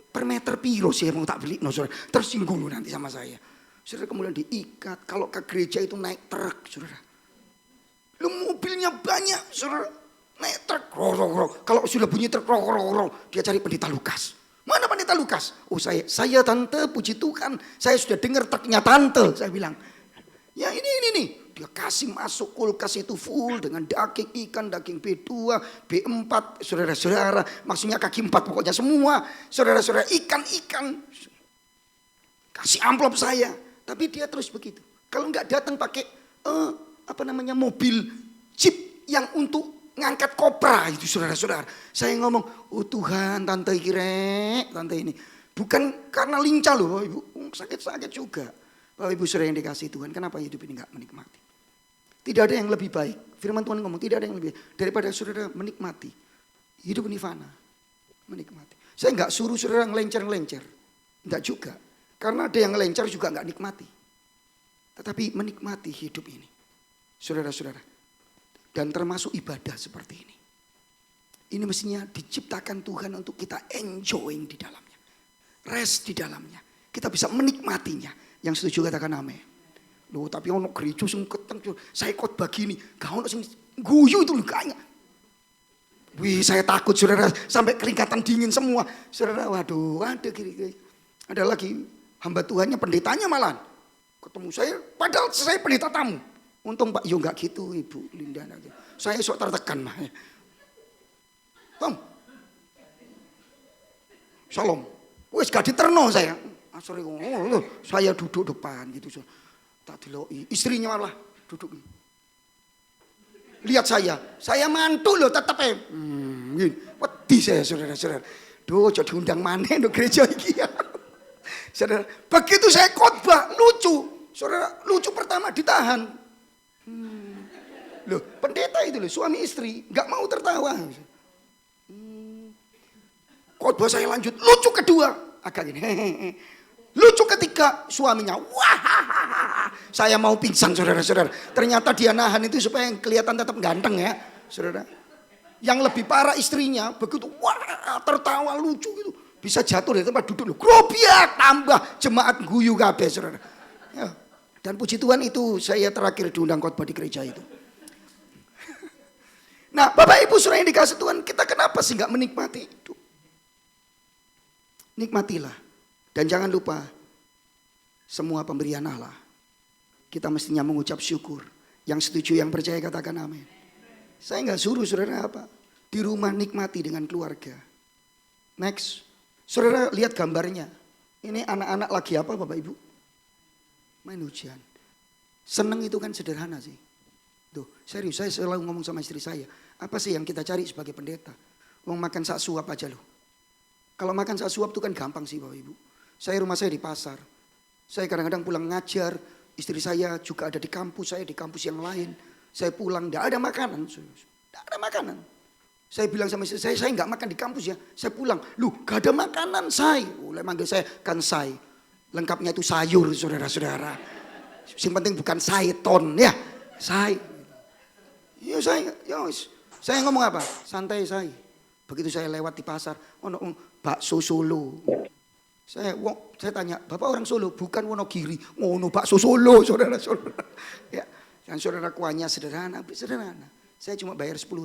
per meter piro sih mau tak beli, no saudara. Tersinggung nanti sama saya. Saudara kemudian diikat, kalau ke gereja itu naik truk, saudara. Lu mobilnya istrinya banyak, saudara. Naik truk, kalau sudah bunyi truk, dia cari pendeta Lukas. Mana pendeta Lukas? Oh saya tante, puji Tuhan, saya sudah dengar truknya tante, saya bilang. Ya ini nih, dia kasih masuk kulkas itu full dengan daging ikan, daging B2, B4, saudara-saudara, maksudnya kaki 4 pokoknya semua, saudara-saudara, ikan. Kasih amplop saya, tapi dia terus begitu. Kalau nggak datang pakai mobil jeep yang untuk ngangkat kopra itu saudara-saudara. Saya ngomong, oh Tuhan tante ini. Bukan karena lincah loh Ibu, sakit-sakit juga. Bapak Ibu saudara yang dikasih Tuhan, kenapa hidup ini gak menikmati? Tidak ada yang lebih baik, firman Tuhan ngomong tidak ada yang lebih baik daripada saudara menikmati. Hidup ini fana, menikmati. Saya gak suruh saudara ngelencer-ngelencer, enggak juga. Karena ada yang ngelencer juga gak nikmati. Tetapi menikmati hidup ini. Saudara-saudara. Dan termasuk ibadah seperti ini. Ini mestinya diciptakan Tuhan untuk kita enjoying di dalamnya. Rest di dalamnya. Kita bisa menikmatinya. Yang setuju katakan amin. Loh tapi ono gereja sing keteng. Saya khotbah gini. Gak ono sing guyu itu kayaknya. Wih saya takut saudara. Sampai keringkatan dingin semua. Saudara waduh ada kiri-kiri. Ada lagi hamba Tuhannya pendetanya malah. Ketemu saya. Padahal saya pendeta tamu. Untung Pak, yo enggak gitu Ibu Linda. Saya sok tertekan mah. Tom. Salam. Wes gak diterno saya. Sorry, saya duduk depan gitu. Tak diloi. Istrinya malah duduk. Lihat saya mantu loh tetep wedi saya saudara-saudara. Duh, jadi diundang maneh do gereja iki ya. Saudara, begitu saya khotbah lucu. Saudara, lucu pertama ditahan. Loh, pendeta itu loh, suami istri, gak mau tertawa. Khotbah saya lanjut, lucu kedua, agak gini. Lucu ketika suaminya, wah, saya mau pingsan saudara-saudara. Ternyata dia nahan itu supaya kelihatan tetap ganteng ya, saudara. Yang lebih parah istrinya, begitu, wah, tertawa lucu gitu. Bisa jatuh dari tempat duduk, loh, grobiak, tambah jemaat guyu kabeh saudara. Ya. Dan puji Tuhan itu saya terakhir diundang khotbah di gereja itu. Nah Bapak Ibu saudara yang dikasih Tuhan, kita kenapa sih gak menikmati itu? Nikmatilah. Dan jangan lupa, semua pemberian Allah. Kita mestinya mengucap syukur. Yang setuju, yang percaya katakan amin. Saya gak suruh saudara apa. Di rumah nikmati dengan keluarga. Next. Saudara lihat gambarnya. Ini anak-anak lagi apa Bapak Ibu? Main hujan. Seneng itu kan sederhana sih. Tuh, serius saya selalu ngomong sama istri saya. Apa sih yang kita cari sebagai pendeta? Mau makan sak suap aja loh. Kalau makan sak suap itu kan gampang sih Bapak Ibu. Rumah saya di pasar. Saya kadang-kadang pulang ngajar. Istri saya juga ada di kampus. Saya di kampus yang lain. Saya pulang, tidak ada makanan. Tidak ada makanan. Saya bilang sama istri saya nggak makan di kampus ya. Saya pulang, gak ada makanan say. Oleh manggil saya kan say. Lengkapnya itu sayur saudara-saudara. Yang penting bukan sayton ya. Ya saya ngomong apa? Santai say. Begitu saya lewat di pasar, bakso Solo. Saya tanya, Bapak orang Solo? Bukan Wonogiri. Bakso Solo saudara-saudara. Ya, dan saudara kuahnya sederhana. Saya cuma bayar 10.000.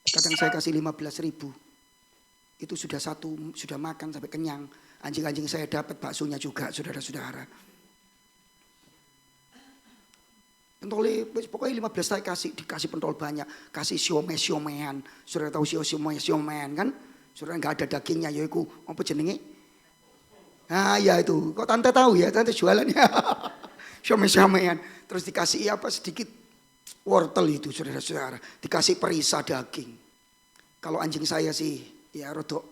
Kadang saya kasih 15.000. Itu sudah makan sampai kenyang. Anjing-anjing saya dapat baksonya juga, saudara-saudara. Pentolnya, pokoknya 15 saya dikasih pentol banyak. Kasih siomay-siomayan. Saudara tahu siomay-siomayan kan? Saudara nggak ada dagingnya, yaitu apa jenenge? Nah ya itu, kok tante tahu ya, tante jualannya. Siomay-siomayan. Terus dikasih sedikit wortel itu, saudara-saudara. Dikasih perisa daging. Kalau anjing saya sih, ya rodok.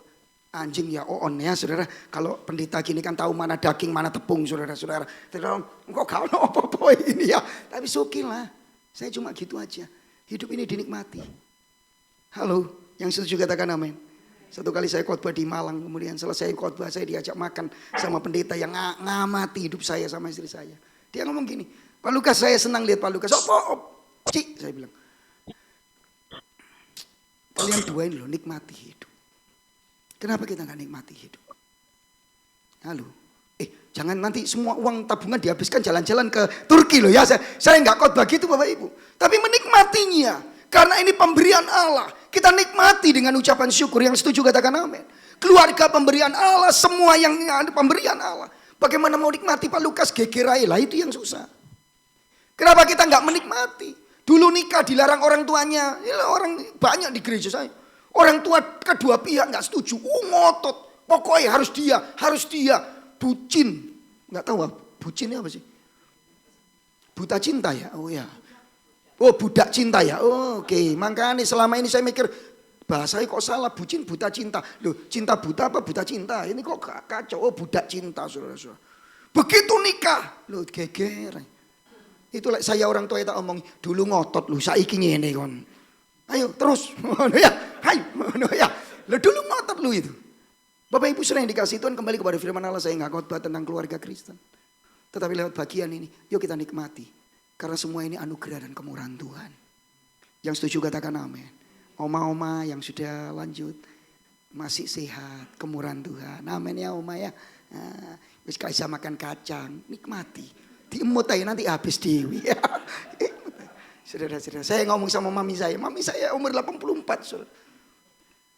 Anjing ya on ya saudara. Kalau pendeta gini kan tahu mana daging mana tepung saudara-saudara. Kok kau apa-apa ini ya. Tapi sukil lah. Saya cuma gitu aja. Hidup ini dinikmati. Halo, yang setuju katakan amin. Satu kali saya khotbah di Malang. Kemudian selesai khotbah saya diajak makan sama pendeta yang ngamati hidup saya sama istri saya. Dia ngomong gini, Pak Lukas saya senang lihat Pak Lukas. Cik saya bilang. Kalian dua ini loh nikmati hidup. Kenapa kita nggak nikmati hidup? Halo, Jangan nanti semua uang tabungan dihabiskan jalan-jalan ke Turki loh ya. Saya nggak khotbah gitu Bapak Ibu. Tapi menikmatinya. Karena ini pemberian Allah. Kita nikmati dengan ucapan syukur. Yang setuju katakan amin. Keluarga pemberian Allah. Semua yang ada pemberian Allah. Bagaimana mau nikmati Pak Lukas gegerai lah, itu yang susah. Kenapa kita nggak menikmati? Dulu nikah dilarang orang tuanya. Ya, orang banyak di gereja saya. Orang tua kedua pihak nggak setuju. Ngotot. Pokoknya harus dia. Bucin. Nggak tahu bucinnya apa sih? Buta cinta ya? Oh ya. Oh budak cinta ya? Oh, oke. Makanya selama ini saya mikir, bahasanya kok salah, bucin buta cinta. Loh, cinta buta apa buta cinta? Ini kok kacau. Oh budak cinta saudara-saudara. Begitu nikah. Loh geger. Itulah saya orang tua tak omong, dulu ngotot lu, saiki ngene kon. Ayo terus. Ya, ayo ya. Loh dulu ngotot lu itu. Bapak Ibu sering dikasih Tuhan, kembali kepada firman Allah, saya nggak khotbah tentang keluarga Kristen. Tetapi lewat bagian ini, yuk kita nikmati. Karena semua ini anugerah dan kemurahan Tuhan. Yang setuju katakan amin. Oma-oma yang sudah lanjut, masih sehat, kemurahan Tuhan. Amin ya oma ya. Wis bisa makan kacang, nikmati. Diemut aja nanti habis dewi. Saudara-saudara, saya ngomong sama mami saya umur 84. Saudara.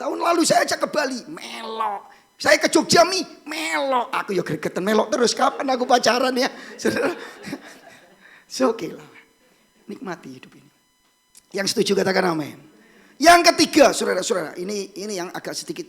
Tahun lalu saya ajak ke Bali, melok. Saya ke Jogja melok. Aku ya gregetan melok terus. Kapan aku pacaran ya? Saudara. Oke lah. Nikmati hidup ini. Yang setuju katakan amin. Yang ketiga, saudara-saudara. Ini yang agak sedikit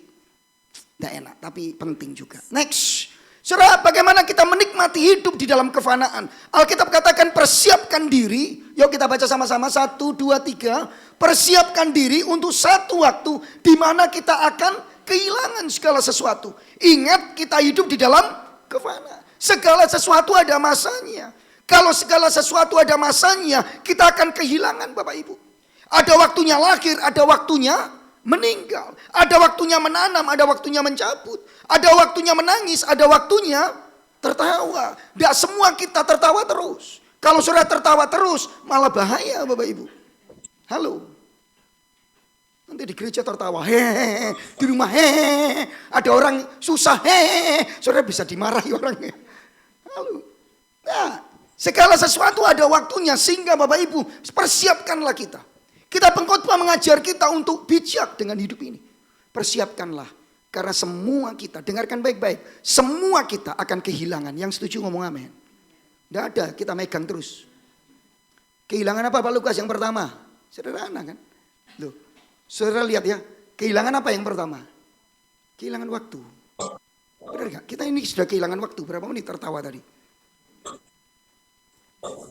tidak enak. Tapi penting juga. Next. Saudara, bagaimana kita menikmati hidup di dalam kefanaan. Alkitab katakan persiapkan diri. Yuk kita baca sama-sama. 1, 2, 3. Persiapkan diri untuk satu waktu di mana kita akan kehilangan segala sesuatu. Ingat kita hidup di dalam kefanaan. Segala sesuatu ada masanya. Kalau segala sesuatu ada masanya, kita akan kehilangan Bapak Ibu. Ada waktunya lahir, ada waktunya meninggal. Ada waktunya menanam, ada waktunya mencabut. Ada waktunya menangis, ada waktunya tertawa. Tidak semua kita tertawa terus. Kalau sudah tertawa terus, malah bahaya Bapak Ibu. Halo. Nanti di gereja tertawa, hehehe, di rumah hehehe, ada orang susah hehehe, saudara bisa dimarahi orangnya. Lalu, nah, segala sesuatu ada waktunya sehingga Bapak Ibu persiapkanlah kita. Kita pengkhotbah mengajar kita untuk bijak dengan hidup ini. Persiapkanlah, karena semua kita, dengarkan baik-baik, semua kita akan kehilangan. Yang setuju ngomong amin. Tidak ada, kita megang terus. Kehilangan apa Pak Lukas yang pertama? Sederhana kan? Loh. Saudara lihat ya, kehilangan apa yang pertama? Kehilangan waktu. Benar gak? Kita ini sudah kehilangan waktu. Berapa menit tertawa tadi?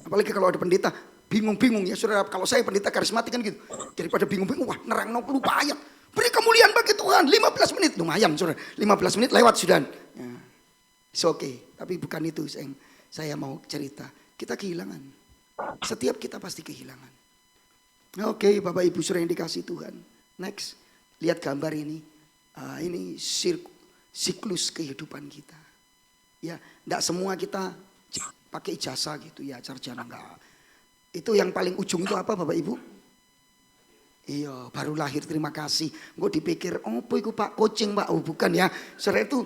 Apalagi kalau ada pendeta, bingung-bingung ya saudara. Kalau saya pendeta karismatik kan gitu. Daripada bingung-bingung, wah nerang lupa ayat. Beri kemuliaan bagi Tuhan, 15 menit. Lumayan saudara, 15 menit lewat sudah. Ya. It's okay, tapi bukan itu yang saya mau cerita. Kita kehilangan. Setiap kita pasti kehilangan. Oke, Bapak Ibu saudara yang dikasih Tuhan. Next, lihat gambar ini. Ini siklus kehidupan kita. Ya, tidak semua kita pakai ijazah gitu ya, sarjana enggak. Itu yang paling ujung itu apa Bapak Ibu? Iya, baru lahir terima kasih. Gue dipikir, oh apa itu Pak coaching Pak? Oh bukan ya, saudara itu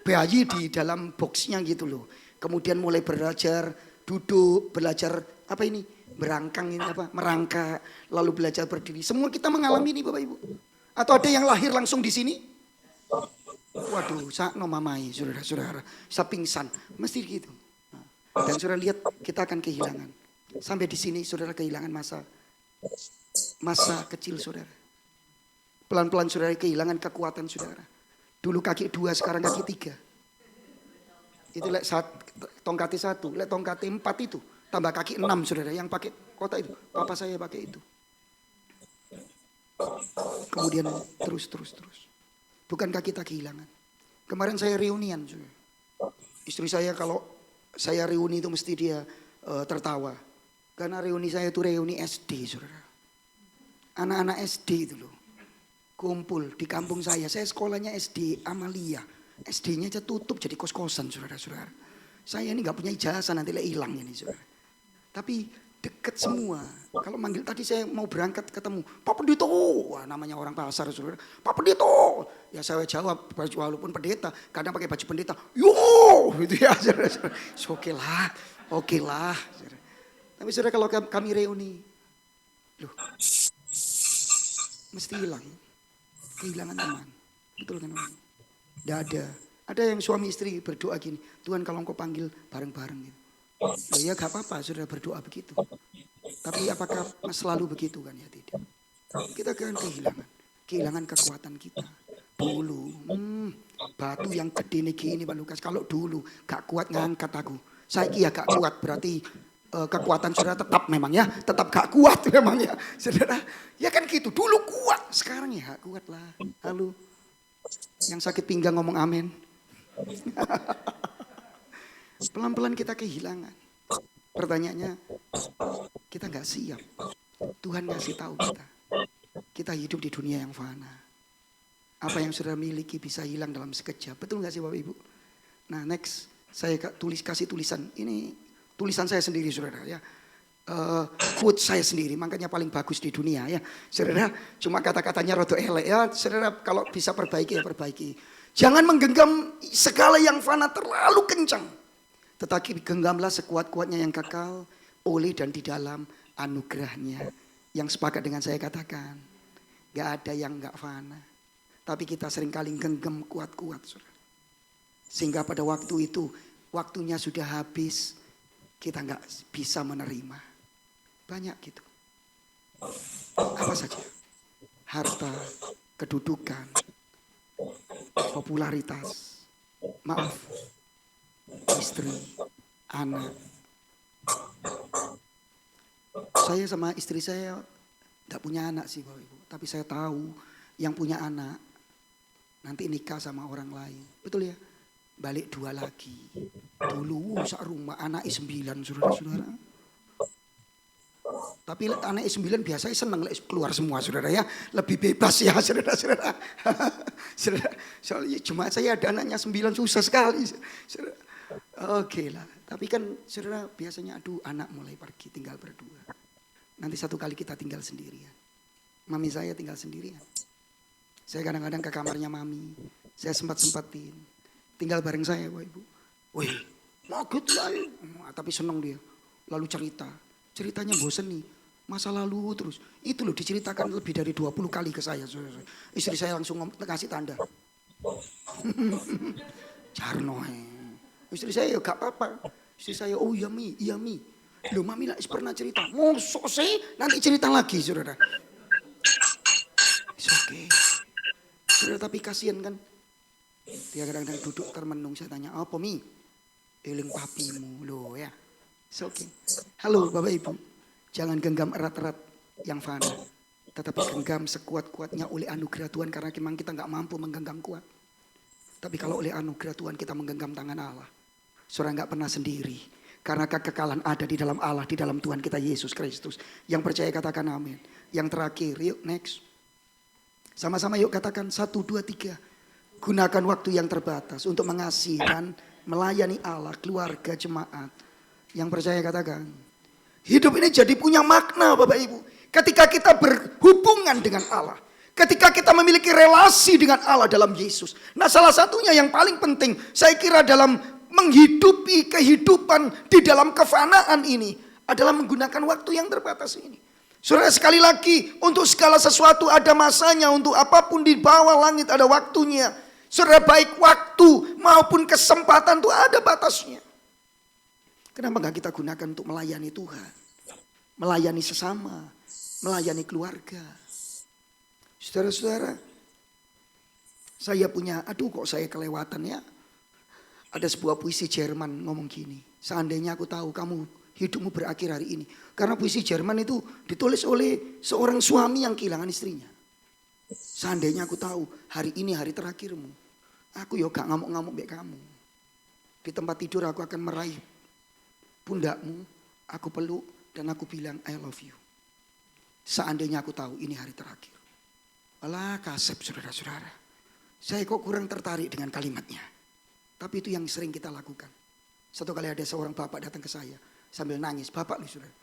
bayi di dalam boxnya gitu loh. Kemudian mulai belajar duduk, belajar apa ini? Berangkang ini apa? Merangkak, lalu belajar berdiri. Semua kita mengalami ini Bapak Ibu. Atau ada yang lahir langsung di sini? Waduh, sakno mamai, saudara-saudara. Saya pingsan, mesti gitu. Dan saudara lihat kita akan kehilangan. Sampai di sini saudara kehilangan masa kecil saudara. Pelan-pelan saudara kehilangan kekuatan saudara. Dulu kaki 2, sekarang kaki 3. Itu lihat tongkatnya 1, lihat tongkatnya 4 itu. Tambah kaki 6 saudara yang pakai kotak itu. Papa saya pakai itu. Kemudian terus. Bukankah kita kehilangan? Kemarin saya reunian saudara. Istri saya kalau saya reuni itu mesti dia tertawa. Karena reuni saya itu reuni SD saudara. Anak-anak SD itu loh. Kumpul di kampung saya. Saya sekolahnya SD Amalia. SD-nya aja tutup jadi kos-kosan saudara-saudara. Saya ini gak punya ijazah nanti hilang ini saudara. Tapi Deket semua. Kalau manggil tadi saya mau berangkat ketemu Pak Pendeta. Wah, namanya orang pasar saudara. Pak Pendeta. Ya saya jawab walaupun pendeta. Kadang pakai baju pendeta. Yo gitu ya saudara. Oke lah. Oke lah. Tapi saudara kalau kami reuni. Loh. Mesti hilang. Kehilangan teman. Betul kan? Tidak ada. Ada yang suami istri berdoa gini. Tuhan kalau engkau panggil bareng-bareng gitu. Ya gak apa-apa saudara berdoa begitu. Tapi apakah selalu begitu kan? Ya tidak. Kita kan kehilangan kekuatan kita. Dulu batu yang gede nih gini Pak Lukas. Kalau dulu gak kuat ngangkat aku. Saya kira gak kuat berarti kekuatan saudara tetap memang ya. Tetap gak kuat memang ya. Saudara ya kan gitu. Dulu kuat. Sekarang ya gak kuat lah. Halo. Yang sakit pinggang ngomong amin. Pelan-pelan kita kehilangan. Pertanyaannya, kita nggak siap. Tuhan ngasih tahu kita. Kita hidup di dunia yang fana. Apa yang sudah miliki bisa hilang dalam sekejap. Betul nggak sih Bapak Ibu? Nah next, saya kasih tulisan. Ini tulisan saya sendiri saudara ya. Quote saya sendiri, makanya paling bagus di dunia ya. Saudara, cuma kata-katanya rada elek ya. Saudara kalau bisa perbaiki ya perbaiki. Jangan menggenggam segala yang fana terlalu kencang. Tetapi genggamlah sekuat-kuatnya yang kekal oleh dan di dalam anugerahnya. Yang sepakat dengan saya katakan. Gak ada yang gak fana. Tapi kita seringkali genggam kuat-kuat. Sehingga pada waktu itu, waktunya sudah habis. Kita gak bisa menerima. Banyak gitu. Apa saja? Harta, kedudukan, popularitas, maaf, istri, anak. Saya sama istri saya tidak punya anak sih Bapak Ibu. Tapi saya tahu yang punya anak nanti nikah sama orang lain. Betul ya? Balik 2 lagi. Dulu sak rumah anak 9 saudara-saudara. Tapi anak 9 biasanya senang keluar semua saudara ya. Lebih bebas ya saudara-saudara. Soalnya cuma saya ada anaknya 9 susah sekali. Saudara. Oke lah. Tapi kan saudara biasanya aduh anak mulai pergi tinggal berdua. Nanti satu kali kita tinggal sendirian. Mami saya tinggal sendirian. Saya kadang-kadang ke kamarnya mami. Saya sempat-sempatin. Tinggal bareng saya Bapak Ibu. Wih magut lah. Tapi senang dia. Lalu cerita. Ceritanya bosen nih. Masa lalu terus. Itu loh diceritakan lebih dari 20 kali ke saya. Istri saya langsung ngasih tanda. Jarno istri saya gak apa-apa. Istri saya oh iya mi. Loh mami lah pernah cerita. Mosok sih nanti cerita lagi saudara. It's okay. Saudara tapi kasihan kan. Dia kadang-kadang duduk termenung. Saya tanya apa mi? Eling papimu loh ya. It's okay. Halo Bapak Ibu. Jangan genggam erat-erat yang fana. Tetapi genggam sekuat-kuatnya oleh anugerah Tuhan. Karena memang kita gak mampu menggenggam kuat. Tapi kalau oleh anugerah Tuhan kita menggenggam tangan Allah. Saudara gak pernah sendiri. Karena kekekalan ada di dalam Allah. Di dalam Tuhan kita Yesus Kristus. Yang percaya katakan amin. Yang terakhir yuk next. Sama-sama yuk katakan 1, 2, 3. Gunakan waktu yang terbatas. Untuk mengasihi dan melayani Allah. Keluarga jemaat. Yang percaya katakan. Hidup ini jadi punya makna Bapak Ibu. Ketika kita berhubungan dengan Allah. Ketika kita memiliki relasi dengan Allah dalam Yesus. Nah salah satunya yang paling penting. Saya kira dalam menghidupi kehidupan di dalam kefanaan ini. Adalah menggunakan waktu yang terbatas ini. Saudara sekali lagi. Untuk segala sesuatu ada masanya. Untuk apapun di bawah langit ada waktunya. Saudara baik waktu maupun kesempatan itu ada batasnya. Kenapa gak kita gunakan untuk melayani Tuhan? Melayani sesama. Melayani keluarga. Saudara-saudara. Saya punya, aduh kok saya kelewatan ya. Ada sebuah puisi Jerman ngomong gini. Seandainya aku tahu kamu hidupmu berakhir hari ini. Karena puisi Jerman itu ditulis oleh seorang suami yang kehilangan istrinya. Seandainya aku tahu hari ini hari terakhirmu. Aku ya gak ngamuk-ngamuk baik kamu. Di tempat tidur aku akan meraih pundakmu, aku peluk dan aku bilang I love you. Seandainya aku tahu ini hari terakhir. Alah kasep saudara-saudara. Saya kok kurang tertarik dengan kalimatnya. Tapi itu yang sering kita lakukan. Satu kali ada seorang bapak datang ke saya sambil nangis. Bapak nih saudara.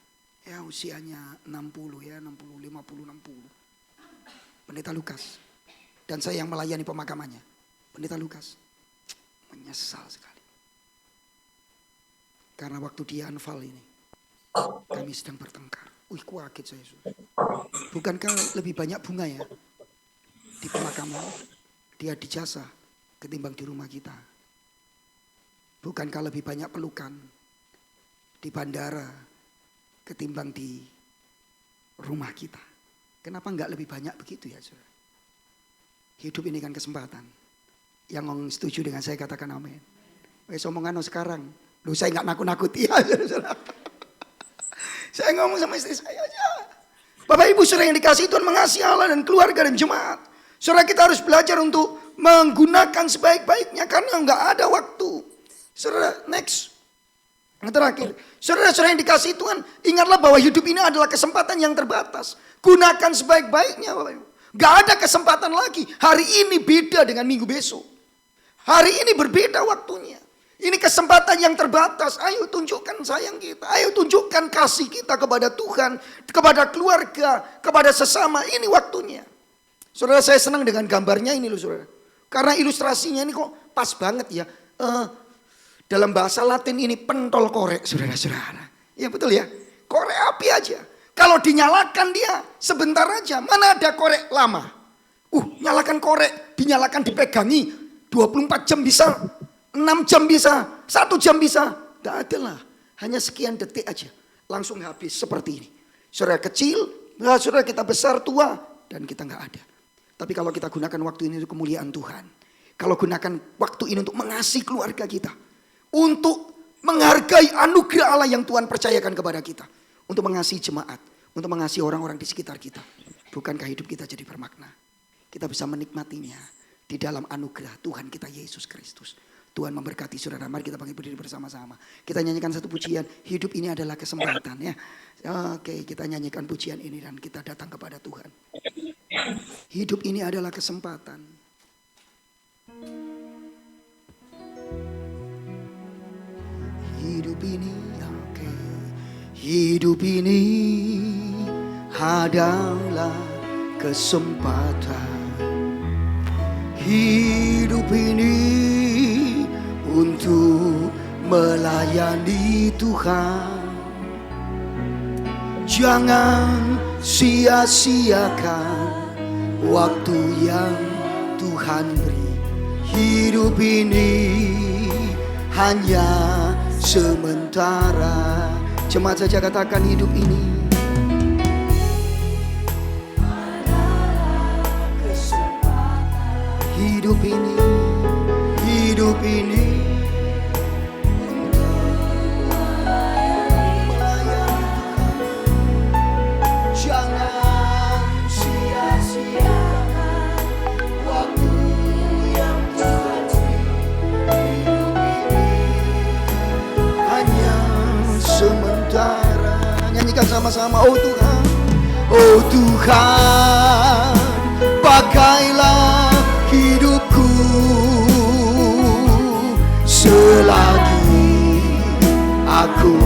Ya usianya 60 ya, 60, 50, 60. Pendeta Lukas. Dan saya yang melayani pemakamannya. Pendeta Lukas. Menyesal sekali. Karena waktu dia anfal ini, kami sedang bertengkar. Wih, kaget saya. Bukankah lebih banyak bunga ya di pemakaman dia di jasa ketimbang di rumah kita? Bukankah lebih banyak pelukan di bandara ketimbang di rumah kita? Kenapa enggak lebih banyak begitu ya, saudara? Hidup ini kan kesempatan. Yang setuju dengan saya katakan amin. Wes omongan sekarang. Loh, saya enggak nakut-nakuti ya, saudara. Saya ngomong sama istri saya aja. Bapak Ibu saudara yang dikasihi Tuhan, mengasihi Allah dan keluarga dan jemaat. Saudara, kita harus belajar untuk menggunakan sebaik-baiknya karena enggak ada waktu. Saudara, next. Yang terakhir, saudara-saudara yang dikasihi Tuhan, ingatlah bahwa hidup ini adalah kesempatan yang terbatas. Gunakan sebaik-baiknya, Bapak Ibu. Gak ada kesempatan lagi. Hari ini beda dengan minggu besok. Hari ini berbeda waktunya. Ini kesempatan yang terbatas. Ayo tunjukkan sayang kita. Ayo tunjukkan kasih kita kepada Tuhan, kepada keluarga, kepada sesama. Ini waktunya. Saudara, saya senang dengan gambarnya ini loh, saudara. Karena ilustrasinya ini kok pas banget ya. Dalam bahasa Latin ini pentol korek, saudara-saudara. Ya betul ya. Korek api aja. Kalau dinyalakan dia sebentar aja. Mana ada korek lama. Nyalakan korek, dinyalakan dipegangi. 24 jam bisa, 6 jam bisa, 1 jam bisa. Tidak ada lah. Hanya sekian detik aja. Langsung habis seperti ini. Saudara kecil, saudara kita besar, tua. Dan kita nggak ada. Tapi kalau kita gunakan waktu ini untuk kemuliaan Tuhan. Kalau gunakan waktu ini untuk mengasihi keluarga kita. Untuk menghargai anugerah Allah yang Tuhan percayakan kepada kita. Untuk mengasihi jemaat. Untuk mengasihi orang-orang di sekitar kita. Bukankah hidup kita jadi bermakna? Kita bisa menikmatinya. Di dalam anugerah Tuhan kita Yesus Kristus. Tuhan memberkati saudara. Mari kita bangkit berdiri bersama-sama. Kita nyanyikan satu pujian. Hidup ini adalah kesempatan ya. Oke, kita nyanyikan pujian ini dan kita datang kepada Tuhan. Hidup ini adalah kesempatan. Hidup ini, oke. Hidup ini adalah kesempatan. Hidup ini untuk melayani Tuhan. Jangan sia-siakan waktu yang Tuhan beri. Hidup ini hanya sementara. Jemaat saja katakan hidup ini. Hidup ini, hidup ini melayani Tuhan. Jangan sia-siakan waktu yang Tuhan beri. Hidup ini hanya sementara. Nyanyikan sama-sama. Oh Tuhan, oh Tuhan, pakailah hidupku selagi aku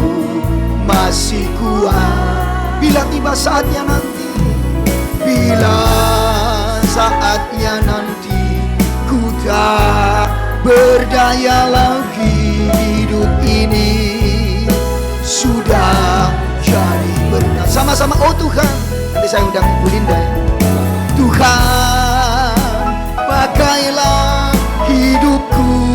masih kuat. Bila tiba saatnya nanti, bila saatnya nanti ku tak berdaya lagi. Hidup ini sudah jadi berkat. Sama-sama oh Tuhan. Nanti saya undang Bu Linda ya. Tuhan, pakailah hidupku